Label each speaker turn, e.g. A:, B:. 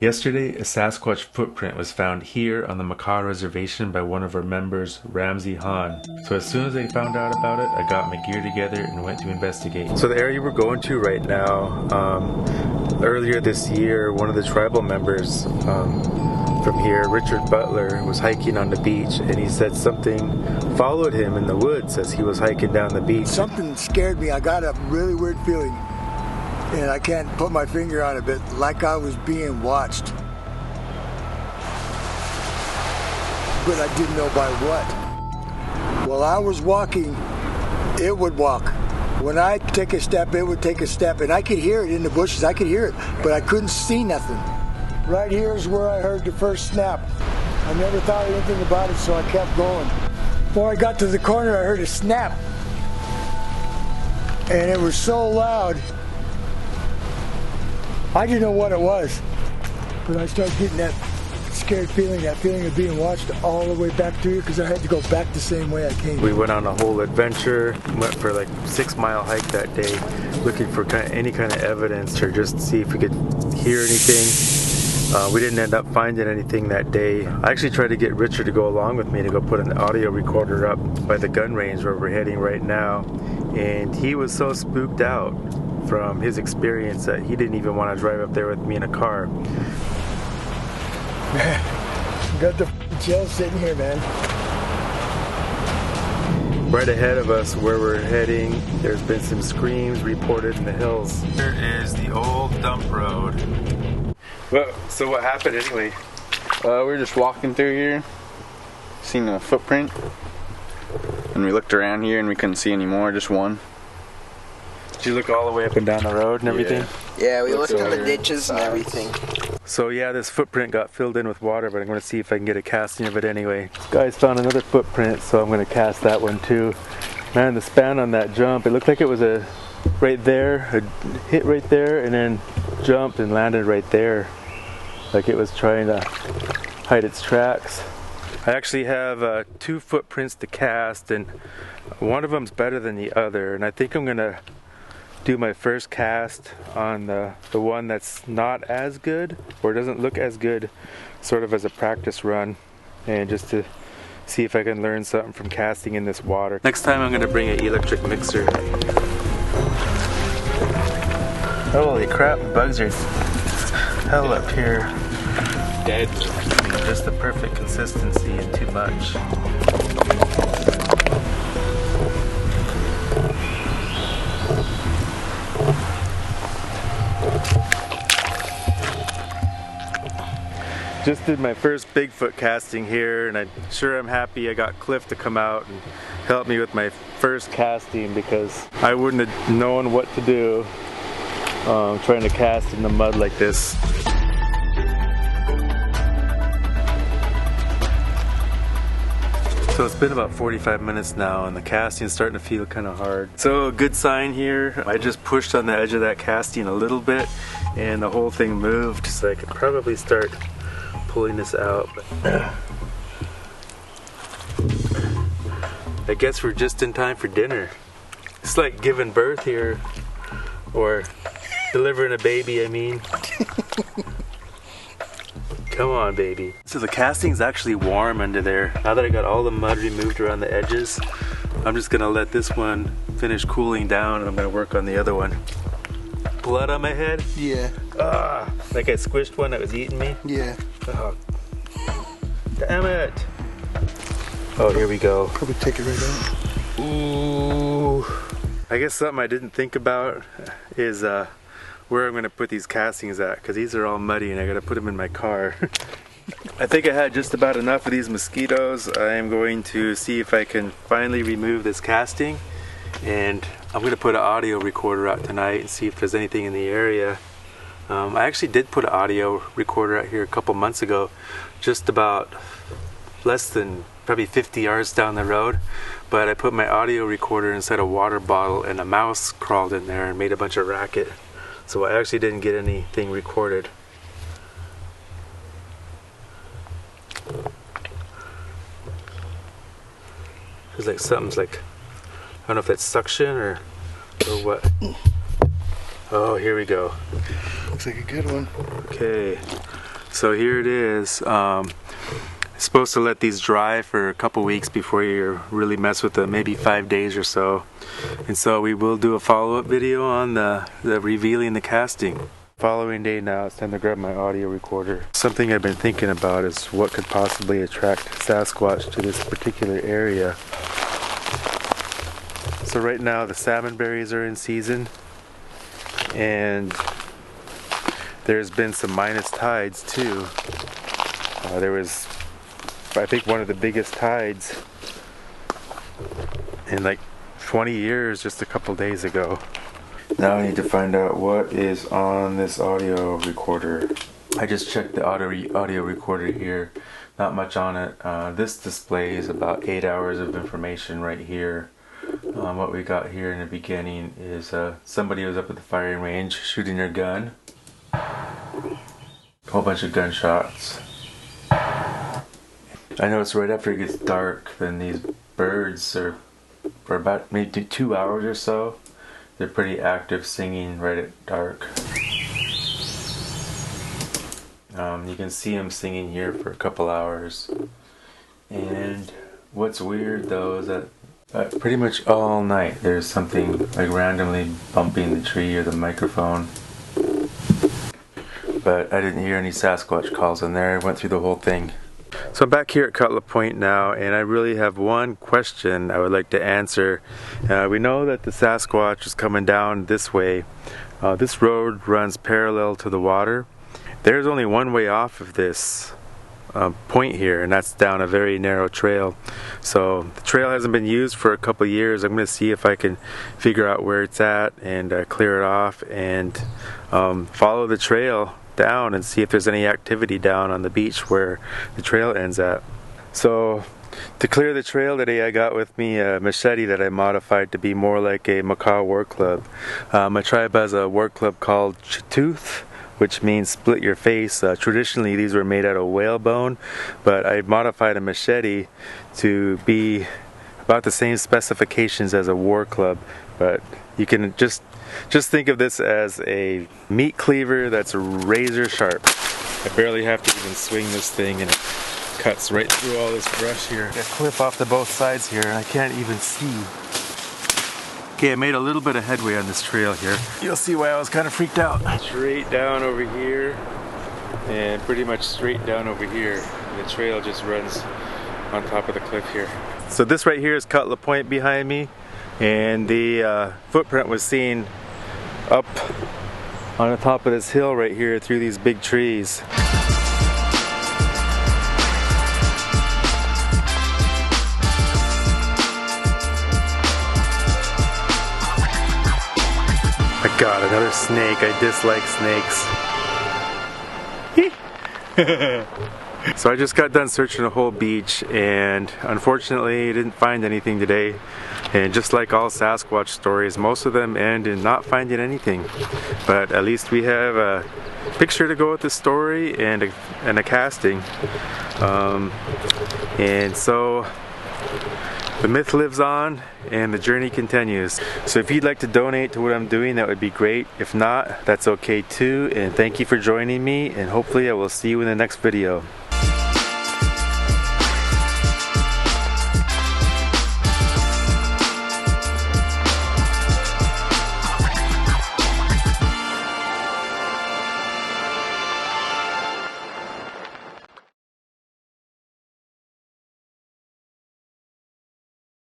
A: Yesterday, a Sasquatch footprint was found here on the Makah Reservation by one of our members, Ramsey Hahn. So as soon as I found out about it, I got my gear together and went to investigate. So the area we're going to right now, earlier this year, one of the tribal members from here, Richard Butler, was hiking on the beach, and he said something followed him in the woods as he was hiking down the beach.
B: Something scared me. I got a really weird feeling, and I can't put my finger on it, but like I was being watched. But I didn't know by what. While I was walking, it would walk. When I take a step, it would take a step, and I could hear it in the bushes. I could hear it, but I couldn't see nothing. Right here is where I heard the first snap. I never thought anything about it, so I kept going. Before I got to the corner, I heard a snap. And it was so loud, I didn't know what it was. But I started getting that scared feeling, that feeling of being watched all the way back through here, because I had to go back the same way I came.
A: We went on a whole adventure, went for like 6-mile hike that day, looking for any kind of evidence or just to see if we could hear anything. We didn't end up finding anything that day. I actually tried to get Richard to go along with me to go put an audio recorder up by the gun range where we're heading right now, and he was so spooked out from his experience that he didn't even want to drive up there with me in a car.
B: Got the chills sitting here, man.
A: Right ahead of us where we're heading, there's been some screams reported in the hills. Here is the old dump road. Well, so what happened anyway?
C: We were just walking through here, seen a footprint, and we looked around here and we couldn't see any more, just one.
A: Did you look all the way up and down the road and everything?
D: Yeah, we looked in the ditches and everything.
A: So yeah, this footprint got filled in with water, but I'm going to see if I can get a casting of it anyway. This guy's found another footprint, so I'm going to cast that one too. Man, the span on that jump, it looked like it was right there, a hit right there, and then jumped and landed right there. Like it was trying to hide its tracks. I actually have 2 footprints to cast, and one of them's better than the other, and I think I'm going to do my first cast on the one that's not as good, or doesn't look as good, sort of as a practice run, and just to see if I can learn something from casting in this water. Next time I'm going to bring an electric mixer. Holy crap, bugs are hell up here. Dead. Just the perfect consistency and too much. Just did my first Bigfoot casting here, and I'm happy I got Cliff to come out and help me with my first casting, because I wouldn't have known what to do trying to cast in the mud like this. So it's been about 45 minutes now, and the casting is starting to feel kind of hard. So a good sign here, I just pushed on the edge of that casting a little bit and the whole thing moved, so I could probably start pulling this out. But I guess we're just in time for dinner. It's like giving birth here, or delivering a baby, I mean. Come on, baby. So the casting's actually warm under there. Now that I got all the mud removed around the edges, I'm just gonna let this one finish cooling down, and I'm gonna work on the other one. Blood on my head?
D: Yeah.
A: Ah, like I squished one that was eating me?
D: Yeah.
A: Oh, damn it. Oh, here we go.
D: Probably take it right out.
A: Ooh. I guess something I didn't think about is where I'm going to put these castings at, because these are all muddy and I got to put them in my car. I think I had just about enough of these mosquitoes. I am going to see if I can finally remove this casting, and I'm going to put an audio recorder out tonight and see if there's anything in the area. I actually did put an audio recorder out here a couple months ago, just about less than probably 50 yards down the road, but I put my audio recorder inside a water bottle and a mouse crawled in there and made a bunch of racket. So I actually didn't get anything recorded. Feels like something's like, I don't know if that's suction or what. Oh, here we go.
D: Looks like a good one.
A: Okay. So here it is. Supposed to let these dry for a couple weeks before you really mess with them, maybe 5 days or so. And so we will do a follow-up video on the revealing the casting. Following day now, it's time to grab my audio recorder. Something I've been thinking about is what could possibly attract Sasquatch to this particular area. So right now the salmon berries are in season, and there's been some minus tides too. There was, I think, one of the biggest tides in like 20 years just a couple days ago. Now I need to find out what is on this audio recorder. I just checked the audio recorder here. Not much on it. This displays about 8 hours of information right here. What we got here in the beginning is somebody was up at the firing range shooting their gun. A whole bunch of gunshots. I noticed right after it gets dark, then these birds are for about maybe 2 hours or so. They're pretty active singing right at dark. You can see them singing here for a couple hours. And what's weird though is that pretty much all night there's something like randomly bumping the tree or the microphone. But I didn't hear any Sasquatch calls in there. I went through the whole thing. So I'm back here at Cutler Point now, and I really have one question I would like to answer. We know that the Sasquatch is coming down this way. This road runs parallel to the water. There's only one way off of this point here, and that's down a very narrow trail. So the trail hasn't been used for a couple of years. I'm going to see if I can figure out where it's at and clear it off and follow the trail down and see if there's any activity down on the beach where the trail ends at. So to clear the trail today, I got with me a machete that I modified to be more like a Makah war club. My tribe has a war club called Tooth, which means split your face. Traditionally these were made out of whale bone, but I modified a machete to be about the same specifications as a war club. But you can just think of this as a meat cleaver that's razor sharp. I barely have to even swing this thing, and it cuts right through all this brush here. I clip off to both sides here, and I can't even see. Okay, I made a little bit of headway on this trail here. You'll see why I was kind of freaked out. Straight down over here, and pretty much straight down over here. And the trail just runs on top of the cliff here. So this right here is Cutler Point behind me, and the footprint was seen up on the top of this hill right here through these big trees. My God, another snake. I dislike snakes. So I just got done searching the whole beach, and unfortunately didn't find anything today. And just like all Sasquatch stories, most of them end in not finding anything. But at least we have a picture to go with the story and a casting. And so the myth lives on and the journey continues. So if you'd like to donate to what I'm doing, that would be great. If not, that's okay too. And thank you for joining me, and hopefully I will see you in the next video.